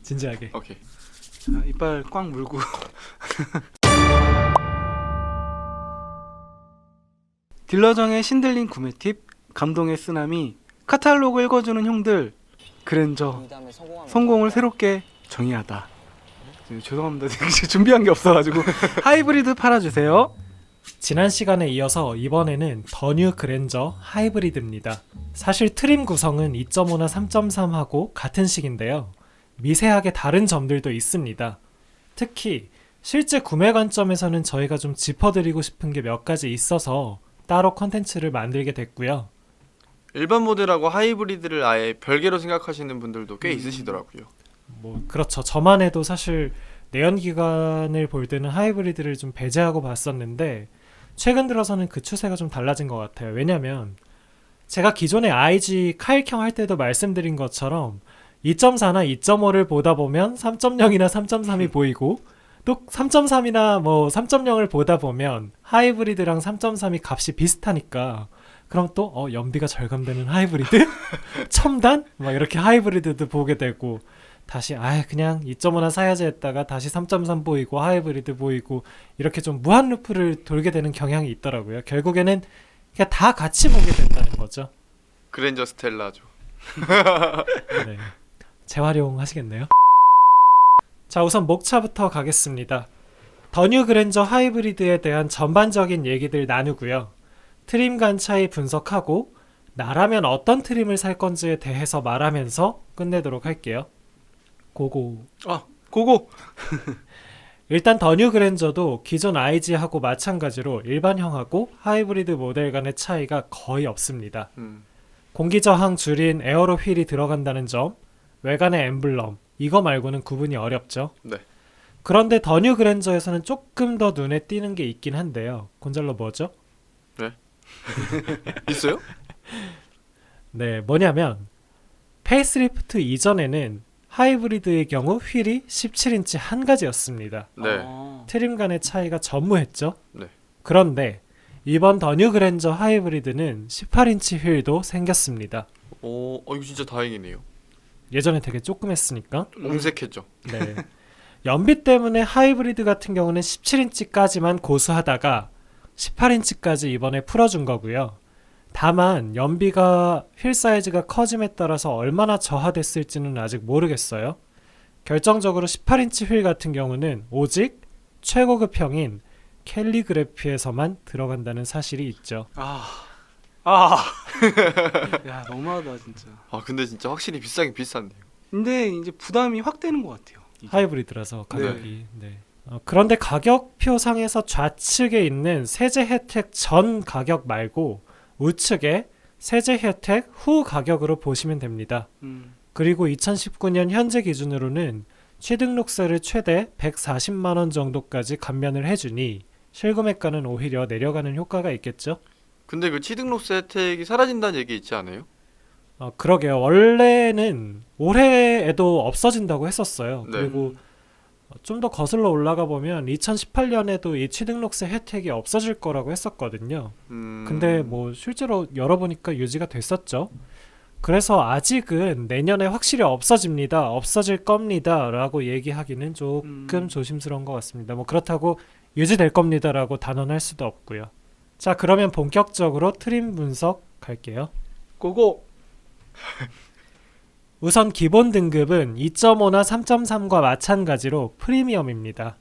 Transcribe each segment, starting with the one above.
진지하게. 오케이. 자, 이빨 꽉 물고. 딜러정의 신들린 구매 팁, 감동의 쓰나미, 카탈로그 읽어주는 형들, 그랜저, 성공을 새롭게 정의하다. 죄송합니다. 준비한 게 없어가지고 하이브리드 팔아주세요. 지난 시간에 이어서 이번에는 더 뉴 그랜저 하이브리드입니다. 사실 트림 구성은 2.5나 3.3하고 같은 식인데요. 미세하게 다른 점들도 있습니다. 특히 실제 구매 관점에서는 저희가 좀 짚어드리고 싶은 게 몇 가지 있어서 따로 컨텐츠를 만들게 됐고요. 일반 모델하고 하이브리드를 아예 별개로 생각하시는 분들도 꽤 있으시더라고요. 뭐 그렇죠. 저만 해도 사실 내연기관을 볼 때는 하이브리드를 좀 배제하고 봤었는데 최근 들어서는 그 추세가 좀 달라진 것 같아요. 왜냐면 제가 기존에 IG 카일형 할 때도 말씀드린 것처럼 2.4나 2.5를 보다 보면 3.0이나 3.3이 보이고 또 3.3이나 뭐 3.0을 보다 보면 하이브리드랑 3.3이 값이 비슷하니까 그럼 또 연비가 절감되는 하이브리드? 첨단? 막 이렇게 하이브리드도 보게 되고 다시 그냥 2.5나 사야지 했다가 다시 3.3 보이고 하이브리드 보이고 이렇게 좀 무한 루프를 돌게 되는 경향이 있더라고요. 결국에는 그냥 다 같이 보게 된다는 거죠. 그랜저 스텔라죠. 네. 재활용하시겠네요. 자, 우선 목차부터 가겠습니다. 더 뉴 그랜저 하이브리드에 대한 전반적인 얘기들 나누고요. 트림 간 차이 분석하고 나라면 어떤 트림을 살 건지에 대해서 말하면서 끝내도록 할게요. 고고. 고고. 일단 더 뉴 그랜저도 기존 IG하고 마찬가지로 일반형하고 하이브리드 모델 간의 차이가 거의 없습니다. 공기저항 줄인 에어로 휠이 들어간다는 점, 외관의 엠블럼, 이거 말고는 구분이 어렵죠. 네. 그런데 더 뉴 그랜저에서는 조금 더 눈에 띄는 게 있긴 한데요. 곤잘로 뭐죠? 네. 있어요? 네, 뭐냐면 페이스리프트 이전에는 하이브리드의 경우 휠이 17인치 한 가지였습니다. 네. 트림 간의 차이가 전무했죠. 네. 그런데 이번 더 뉴 그랜저 하이브리드는 18인치 휠도 생겼습니다. 이거 진짜 다행이네요. 예전에 되게 조금 했으니까. 옹색했죠. 네. 연비 때문에 하이브리드 같은 경우는 17인치까지만 고수하다가 18인치까지 이번에 풀어준 거고요. 다만 연비가 휠 사이즈가 커짐에 따라서 얼마나 저하됐을지는 아직 모르겠어요. 결정적으로 18인치 휠 같은 경우는 오직 최고급형인 캘리그래피에서만 들어간다는 사실이 있죠. 야, 너무하다 진짜. 근데 진짜 확실히 비싸긴 비싼데요. 근데 이제 부담이 확 되는 것 같아요. 이게. 하이브리드라서 가격이. 네. 그런데 가격표상에서 좌측에 있는 세제 혜택 전 가격 말고 우측에 세제 혜택 후 가격으로 보시면 됩니다. 그리고 2019년 현재 기준으로는 취등록세를 최대 140만원 정도까지 감면을 해주니 실금액가는 오히려 내려가는 효과가 있겠죠. 근데 그 취등록세 혜택이 사라진다는 얘기 있지 않아요? 그러게요. 원래는 올해에도 없어진다고 했었어요. 네. 그리고 좀 더 거슬러 올라가 보면 2018년에도 이 취등록세 혜택이 없어질 거라고 했었거든요. 근데 뭐 실제로 열어보니까 유지가 됐었죠. 그래서 아직은 내년에 확실히 없어질 겁니다 라고 얘기하기는 조금 조심스러운 것 같습니다. 뭐 그렇다고 유지될 겁니다 라고 단언할 수도 없고요. 자, 그러면 본격적으로 트림 분석 갈게요. 고고. 우선 기본 등급은 2.5나 3.3과 마찬가지로 프리미엄입니다.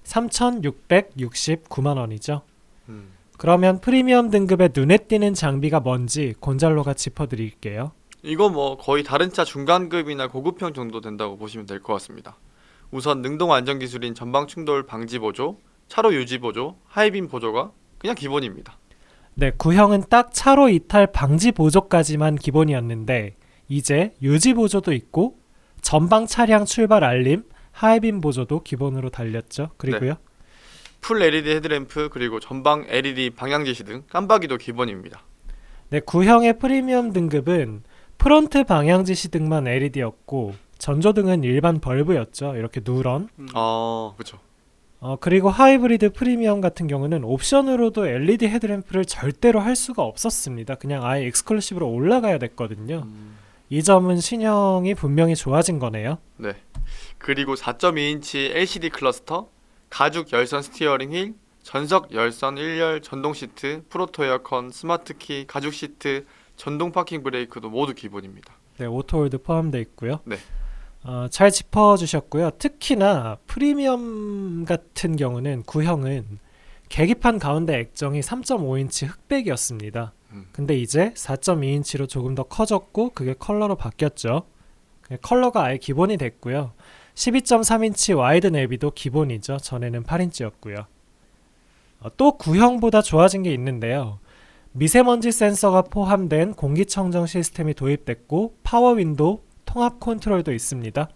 3,669만원이죠. 그러면 프리미엄 등급의 눈에 띄는 장비가 뭔지 곤잘로가 짚어드릴게요. 이거 뭐 거의 다른 차 중간급이나 고급형 정도 된다고 보시면 될 것 같습니다. 우선 능동 안전기술인 전방 충돌 방지 보조, 차로 유지 보조, 하이빔 보조가 그냥 기본입니다. 네, 구형은 딱 차로 이탈 방지 보조까지만 기본이었는데 이제 유지 보조도 있고 전방 차량 출발 알림, 하이빔 보조도 기본으로 달렸죠. 그리고요. 풀 LED 헤드램프 그리고 전방 LED 방향 지시 등 깜빡이도 기본입니다. 네, 구형의 프리미엄 등급은 프론트 방향 지시 등만 LED였고 전조등은 일반 벌브였죠. 이렇게 누런. 그렇죠. 그리고 하이브리드 프리미엄 같은 경우는 옵션으로도 LED 헤드램프를 절대로 할 수가 없었습니다. 그냥 아예 엑스클루시브로 올라가야 됐거든요. 이 점은 신형이 분명히 좋아진 거네요. 네. 그리고 4.2인치 LCD 클러스터, 가죽 열선 스티어링 휠, 전석 열선 1열 전동 시트, 프로토 에어컨, 스마트 키, 가죽 시트, 전동 파킹 브레이크도 모두 기본입니다. 네, 오토홀드 포함되어 있고요. 네. 잘 짚어주셨고요. 특히나 프리미엄 같은 경우는 구형은 계기판 가운데 액정이 3.5인치 흑백이었습니다. 근데 이제 4.2인치로 조금 더 커졌고 그게 컬러로 바뀌었죠. 컬러가 아예 기본이 됐고요. 12.3인치 와이드 내비도 기본이죠. 전에는 8인치였고요. 또 구형보다 좋아진 게 있는데요. 미세먼지 센서가 포함된 공기청정 시스템이 도입됐고 파워 윈도우 통합 컨트롤도 있습니다.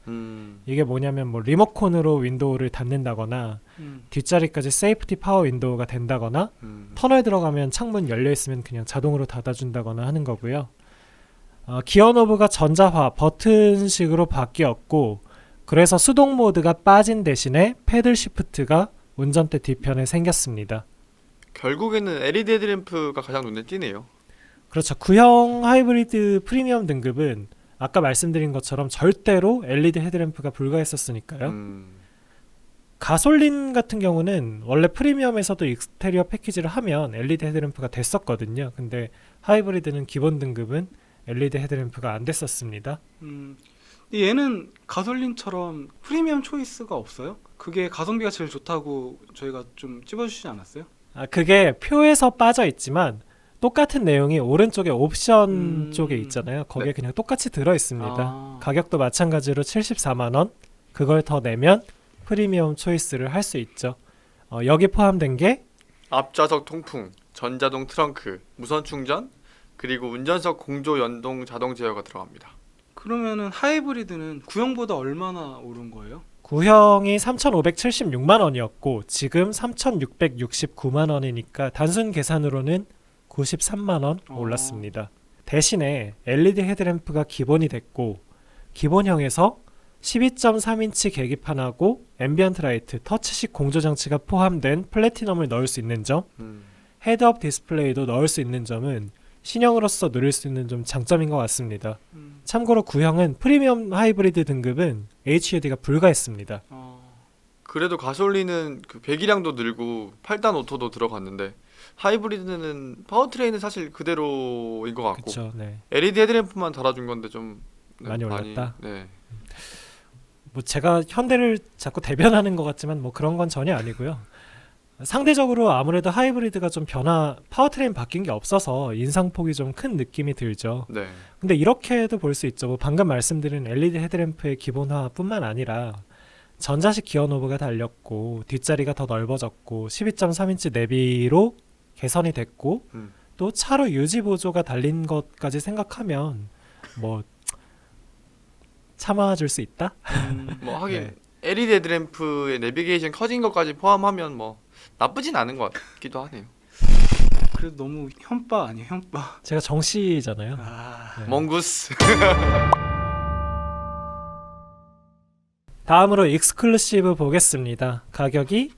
이게 뭐냐면 뭐 리모컨으로 윈도우를 닫는다거나 뒷자리까지 세이프티 파워 윈도우가 된다거나 터널 들어가면 창문 열려 있으면 그냥 자동으로 닫아준다거나 하는 거고요. 기어 노브가 전자화 버튼식으로 바뀌었고 그래서 수동 모드가 빠진 대신에 패들 시프트가 운전대 뒤편에 생겼습니다. 결국에는 LED 헤드램프가 가장 눈에 띄네요. 그렇죠. 구형 하이브리드 프리미엄 등급은 아까 말씀드린 것처럼 절대로 LED 헤드램프가 불가했었으니까요. 가솔린 같은 경우는 원래 프리미엄에서도 익스테리어 패키지를 하면 LED 헤드램프가 됐었거든요. 근데 하이브리드는 기본 등급은 LED 헤드램프가 안 됐었습니다. 얘는 가솔린처럼 프리미엄 초이스가 없어요? 그게 가성비가 제일 좋다고 저희가 좀 찝어주시지 않았어요? 그게 표에서 빠져 있지만 똑같은 내용이 오른쪽에 옵션 쪽에 있잖아요. 거기에 네. 그냥 똑같이 들어 있습니다. 아. 가격도 마찬가지로 74만 원. 그걸 더 내면 프리미엄 초이스를 할 수 있죠. 여기 포함된 게 앞좌석 통풍, 전자동 트렁크, 무선 충전, 그리고 운전석 공조 연동 자동 제어가 들어갑니다. 그러면은 하이브리드는 구형보다 얼마나 오른 거예요? 구형이 3,576만 원이었고 지금 3,669만 원이니까 단순 계산으로는 93만 원 올랐습니다. 대신에 LED 헤드램프가 기본이 됐고 기본형에서 12.3인치 계기판하고 앰비언트 라이트, 터치식 공조 장치가 포함된 플래티넘을 넣을 수 있는 점, 헤드업 디스플레이도 넣을 수 있는 점은 신형으로서 누릴 수 있는 좀 장점인 것 같습니다. 참고로 구형은 프리미엄 하이브리드 등급은 HUD가 불가했습니다. 그래도 가솔린은 그 배기량도 늘고 8단 오토도 들어갔는데 하이브리드는 파워트레인은 사실 그대로인 것 같고 그렇죠. 네. LED 헤드램프만 달아준 건데 좀 많이 올랐다? 네. 뭐 제가 현대를 자꾸 대변하는 것 같지만 뭐 그런 건 전혀 아니고요. 상대적으로 아무래도 하이브리드가 좀 파워트레인 바뀐 게 없어서 인상폭이 좀 큰 느낌이 들죠. 네. 근데 이렇게도 볼 수 있죠. 뭐 방금 말씀드린 LED 헤드램프의 기본화뿐만 아니라 전자식 기어 노브가 달렸고 뒷자리가 더 넓어졌고 12.3인치 내비로 개선이 됐고 또 차로 유지 보조가 달린 것까지 생각하면 뭐 참아줄 수 있다? 뭐 하긴 네. LED 헤드램프의 내비게이션 커진 것까지 포함하면 뭐 나쁘진 않은 것 같기도 하네요. 그래도 너무 현빠 아니에요? 현빠. 제가 정씨잖아요. 아, 몽구스. 다음으로 익스클루시브 보겠습니다. 가격이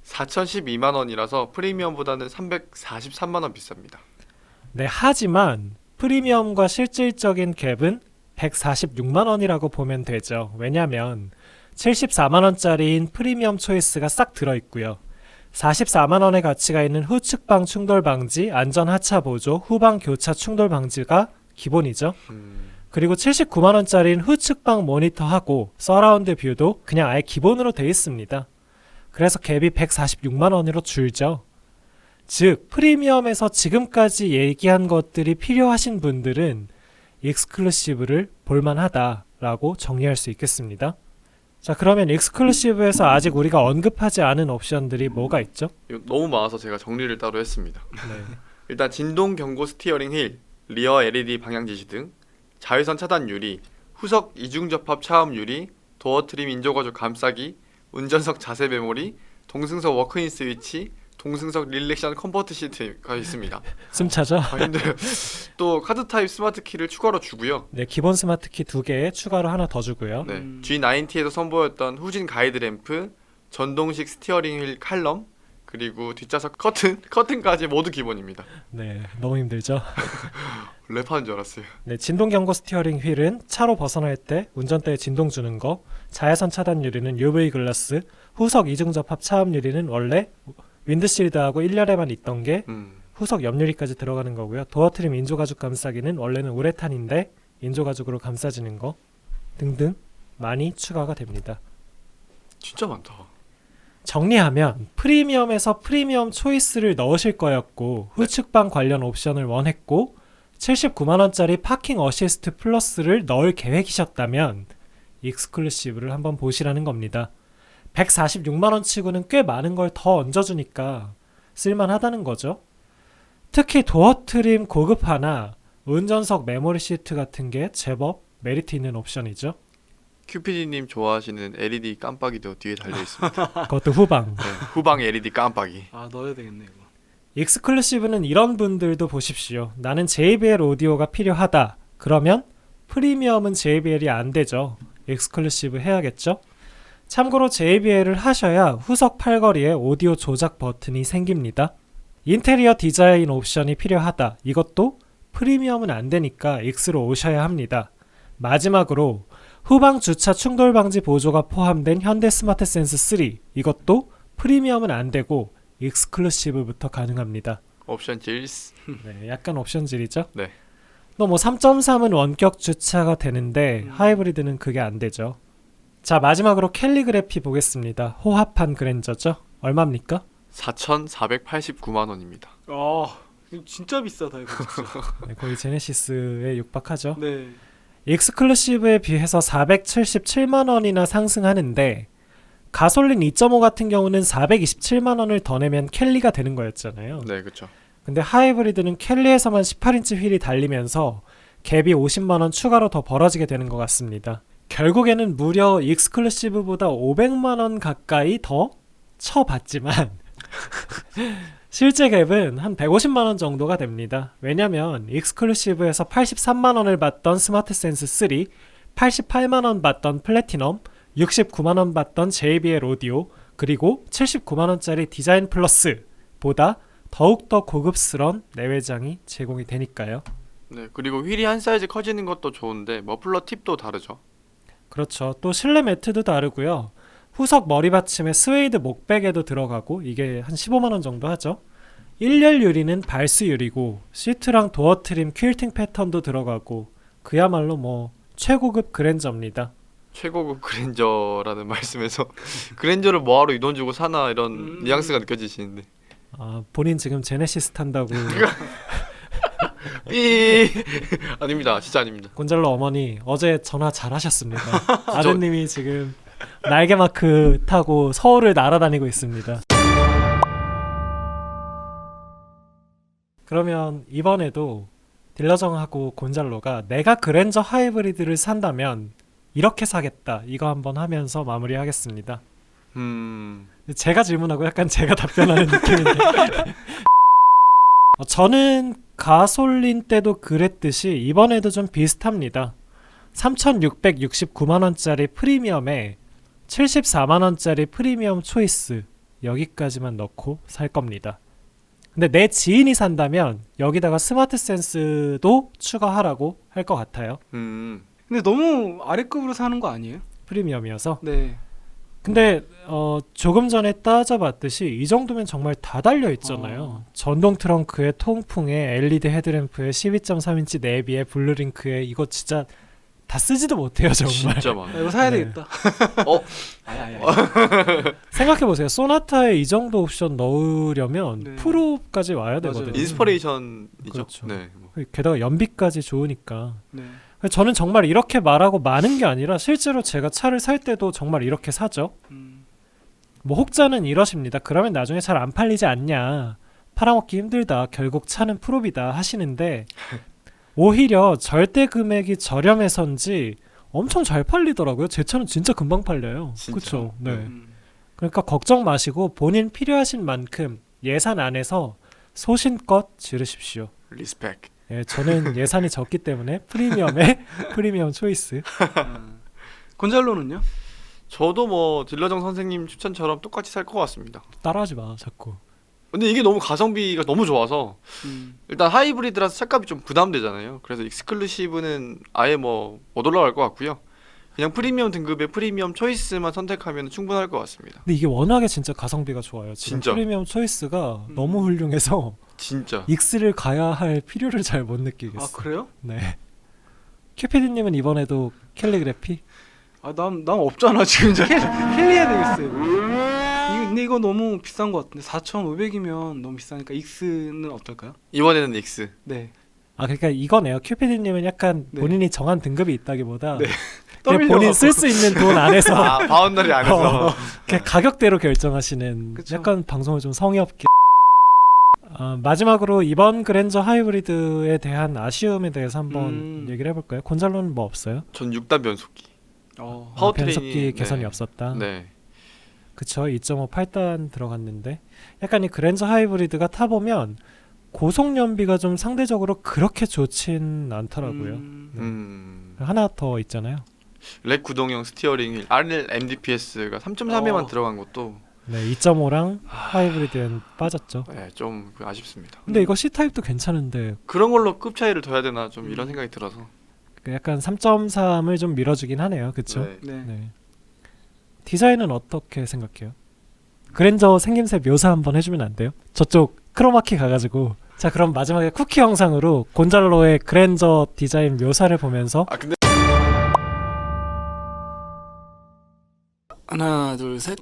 4,012만 원이라서 프리미엄보다는 343만 원 비쌉니다. 네, 하지만 프리미엄과 실질적인 갭은 146만 원이라고 보면 되죠. 왜냐면 74만 원짜리인 프리미엄 초이스가 싹 들어있고요. 44만 원의 가치가 있는 후측방 충돌 방지, 안전 하차 보조, 후방 교차 충돌 방지가 기본이죠. 그리고 79만 원짜리인 후측방 모니터하고 서라운드 뷰도 그냥 아예 기본으로 돼 있습니다. 그래서 갭이 146만 원으로 줄죠. 즉 프리미엄에서 지금까지 얘기한 것들이 필요하신 분들은 익스클루시브를 볼만하다라고 정리할 수 있겠습니다. 자, 그러면 익스클루시브에서 아직 우리가 언급하지 않은 옵션들이 뭐가 있죠? 이거 너무 많아서 제가 정리를 따로 했습니다. 네. 일단 진동 경고 스티어링 휠, 리어 LED 방향 지시 등, 자외선 차단 유리, 후석 이중 접합 차음 유리, 도어 트림 인조 가죽 감싸기, 운전석 자세 메모리, 동승석 워크인 스위치, 동승석 릴렉션 컴포트 시트가 있습니다. 숨 차죠? 힘들어요. 또 카드 타입 스마트 키를 추가로 주고요. 네, 기본 스마트 키 2개 추가로 하나 더 주고요. 네, G90에서 선보였던 후진 가이드 램프, 전동식 스티어링 휠 칼럼, 그리고 뒷좌석 커튼까지 모두 기본입니다. 네, 너무 힘들죠. 랩하는 줄 알았어요. 네, 진동 경고 스티어링 휠은 차로 벗어날 때 운전대에 진동 주는 거, 자외선 차단 유리는 UV 글라스, 후석 이중 접합 차음 유리는 원래 윈드실드하고 1열에만 있던 게 후석 옆유리까지 들어가는 거고요. 도어 트림 인조 가죽 감싸기는 원래는 우레탄인데 인조 가죽으로 감싸지는 거 등등 많이 추가가 됩니다. 진짜 많다. 정리하면 프리미엄에서 프리미엄 초이스를 넣으실 거였고 후측방 관련 옵션을 원했고 79만원짜리 파킹 어시스트 플러스를 넣을 계획이셨다면 익스클루시브를 한번 보시라는 겁니다. 146만원 치고는 꽤 많은 걸 더 얹어주니까 쓸만하다는 거죠. 특히 도어 트림 고급 하나, 운전석 메모리 시트 같은 게 제법 메리트 있는 옵션이죠. 큐피디님 좋아하시는 LED 깜빡이도 뒤에 달려 있습니다. 그것도 후방. 네, 후방 LED 깜빡이. 아 넣어야 되겠네 이거. 익스클루시브는 이런 분들도 보십시오. 나는 JBL 오디오가 필요하다. 그러면 프리미엄은 JBL이 안 되죠. 익스클루시브 해야겠죠? 참고로 JBL을 하셔야 후석 팔걸이에 오디오 조작 버튼이 생깁니다. 인테리어 디자인 옵션이 필요하다. 이것도 프리미엄은 안 되니까 익스로 오셔야 합니다. 마지막으로 후방 주차 충돌 방지 보조가 포함된 현대 스마트 센스 3. 이것도 프리미엄은 안 되고 익스클루시브부터 가능합니다. 옵션 질스. 네, 약간 옵션질이죠. 네. 또 뭐 3.3은 원격 주차가 되는데 하이브리드는 그게 안 되죠. 자, 마지막으로 캘리그래피 보겠습니다. 호합한 그랜저죠. 얼마입니까? 4,489만 원입니다. 아 이거 진짜 비싸다 이거 진짜. 네, 거의 제네시스에 육박하죠. 네. 익스클루시브에 비해서 477만 원이나 상승하는데 가솔린 2.5 같은 경우는 427만 원을 더 내면 캘리가 되는 거였잖아요. 네, 그렇죠. 근데 하이브리드는 캘리에서만 18인치 휠이 달리면서 갭이 50만 원 추가로 더 벌어지게 되는 것 같습니다. 결국에는 무려 익스클루시브보다 500만 원 가까이 더 쳐봤지만 실제 갭은 한 150만 원 정도가 됩니다. 왜냐면 익스클루시브에서 83만 원을 받던 스마트 센스 3, 88만 원 받던 플래티넘, 69만 원 받던 JBL 오디오, 그리고 79만 원짜리 디자인 플러스보다 더욱더 고급스러운 내외장이 제공이 되니까요. 네, 그리고 휠이 한 사이즈 커지는 것도 좋은데 머플러 팁도 다르죠. 그렇죠. 또 실내 매트도 다르고요. 후석 머리 받침에 스웨이드 목베개도 들어가고 이게 한 15만 원 정도 하죠. 1열 유리는 발수 유리고 시트랑 도어 트림 퀼팅 패턴도 들어가고 그야말로 뭐 최고급 그랜저입니다. 최고급 그랜저라는 말씀에서 그랜저를 뭐하러 이 돈 주고 사나 이런 뉘앙스가 느껴지시는데. 아, 본인 지금 제네시스 탄다고 삐 아닙니다. 진짜 아닙니다. 곤잘로 어머니 어제 전화 잘하셨습니다. 아드님이 지금 날개 마크 타고 서울을 날아다니고 있습니다. 그러면 이번에도 딜러정하고 곤잘로가 내가 그랜저 하이브리드를 산다면 이렇게 사겠다 이거 한번 하면서 마무리하겠습니다. 제가 질문하고 약간 제가 답변하는 느낌인데 저는 가솔린 때도 그랬듯이 이번에도 좀 비슷합니다. 3,669만원짜리 프리미엄에 74만원짜리 프리미엄 초이스 여기까지만 넣고 살 겁니다. 근데 내 지인이 산다면 여기다가 스마트 센스도 추가하라고 할 것 같아요. 근데 너무 아래급으로 사는 거 아니에요? 프리미엄이어서. 네. 근데 조금 전에 따져봤듯이 이 정도면 정말 다 달려 있잖아요. 전동 트렁크에 통풍에 LED 헤드램프에 12.3인치 내비에 블루링크에 이거 진짜 다 쓰지도 못해요 정말. 진짜 많아. 이거 사야 네. 되겠다. 아야. 생각해보세요. 소나타에 이 정도 옵션 넣으려면 네. 프로까지 와야 맞아요. 되거든요. 인스퍼레이션이죠. 그렇죠. 네. 뭐. 게다가 연비까지 좋으니까. 네. 저는 정말 이렇게 말하고 많은 게 아니라 실제로 제가 차를 살 때도 정말 이렇게 사죠. 뭐 혹자는 이러십니다. 그러면 나중에 잘 안 팔리지 않냐. 팔아먹기 힘들다. 결국 차는 프로비다 하시는데 오히려 절대 금액이 저렴해서인지 엄청 잘 팔리더라고요. 제 차는 진짜 금방 팔려요. 진짜? 그렇죠. 네. 그러니까 걱정 마시고 본인 필요하신 만큼 예산 안에서 소신껏 지르십시오. 리스펙. 예, 저는 예산이 적기 때문에 프리미엄에 프리미엄 초이스. 곤잘로는요? 저도 뭐 딜러정 선생님 추천처럼 똑같이 살 것 같습니다. 따라하지 마 자꾸. 근데 이게 너무 가성비가 너무 좋아서 일단 하이브리드라서 차값이 좀 부담되잖아요. 그래서 익스클루시브는 아예 뭐 못 올라갈 것 같고요. 그냥 프리미엄 등급의 프리미엄 초이스만 선택하면 충분할 것 같습니다. 근데 이게 워낙에 진짜 가성비가 좋아요. 지금 진짜. 프리미엄 초이스가 너무 훌륭해서 진짜. 익스를 가야 할 필요를 잘 못 느끼겠어. 아 그래요? 네. 큐피디님은 이번에도 캘리그래피? 난 없잖아 지금. 캘리해야 되겠어요. 근데 이거 너무 비싼 것 같은데 4,500이면 너무 비싸니까 익스는 어떨까요? 이번에는 익스. 네. 아 그러니까 이거네요. 큐피디님은 약간 네. 본인이 정한 등급이 있다기보다 네. 그냥 본인 쓸 수 있는 돈 안에서 아 바운더리 안에서. 그냥 가격대로 결정하시는 그쵸. 약간 방송을 좀 성의 없게. 마지막으로 이번 그랜저 하이브리드에 대한 아쉬움에 대해서 한번 얘기를 해볼까요? 곤잘로는 뭐 없어요? 전 6단 변속기. 어. 파워트레인이- 변속기 개선이 네. 없었다. 네. 그쵸. 2.5 8단 들어갔는데 약간 이 그랜저 하이브리드가 타보면 고속 연비가 좀 상대적으로 그렇게 좋진 않더라고요. 하나 더 있잖아요. 렉 구동형 스티어링 휠 RL MDPS가 3.3에만 들어간 것도 네, 2.5랑 하이브리드엔 빠졌죠. 네, 좀 아쉽습니다. 근데 이거 C타입도 괜찮은데 그런 걸로 급 차이를 둬야 되나 좀 이런 생각이 들어서. 약간 3.3을 좀 밀어주긴 하네요. 그쵸? 네. 네. 네. 디자인은 어떻게 생각해요? 그랜저 생김새 묘사 한번 해주면 안 돼요? 저쪽 크로마키 가가지고. 자 그럼 마지막에 쿠키 영상으로 곤잘로의 그랜저 디자인 묘사를 보면서 아 근데 하나 둘 셋.